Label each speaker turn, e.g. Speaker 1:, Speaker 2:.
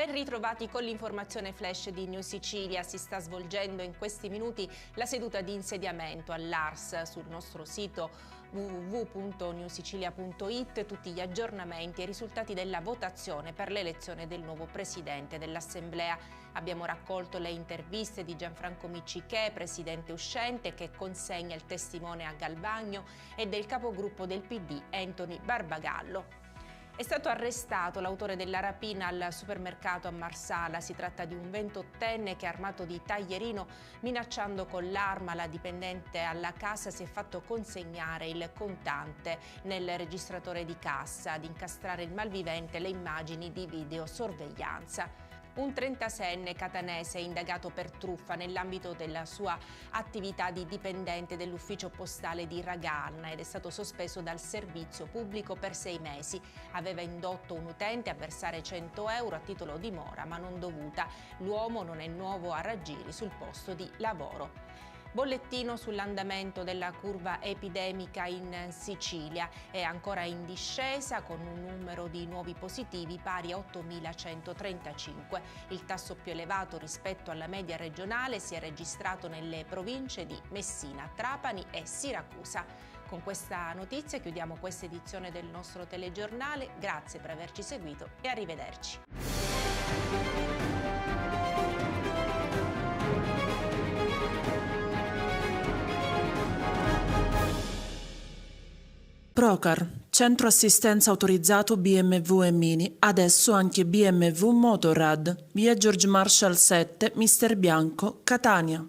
Speaker 1: Ben ritrovati con l'informazione flash di New Sicilia. Si sta svolgendo in questi minuti la seduta di insediamento all'ARS. Sul nostro sito www.newsicilia.it tutti gli aggiornamenti e i risultati della votazione per l'elezione del nuovo presidente dell'Assemblea. Abbiamo raccolto le interviste di Gianfranco Miccichè, presidente uscente, che consegna il testimone a Galvagno, e del capogruppo del PD Anthony Barbagallo. È stato arrestato l'autore della rapina al supermercato a Marsala. Si tratta di un 28enne che, armato di taglierino, minacciando con l'arma la dipendente alla cassa, si è fatto consegnare il contante nel registratore di cassa. Ad incastrare il malvivente le immagini di videosorveglianza. Un 36enne catanese è indagato per truffa nell'ambito della sua attività di dipendente dell'ufficio postale di Raganna ed è stato sospeso dal servizio pubblico per 6 mesi. Aveva indotto un utente a versare 100 euro a titolo di mora, ma non dovuta. L'uomo non è nuovo a raggiri sul posto di lavoro. Bollettino sull'andamento della curva epidemica in Sicilia. È ancora in discesa con un numero di nuovi positivi pari a 8.135. Il tasso più elevato rispetto alla media regionale si è registrato nelle province di Messina, Trapani e Siracusa. Con questa notizia chiudiamo questa edizione del nostro telegiornale. Grazie per averci seguito e arrivederci.
Speaker 2: Procar, centro assistenza autorizzato BMW e Mini, adesso anche BMW Motorrad, via George Marshall 7, Mister Bianco, Catania.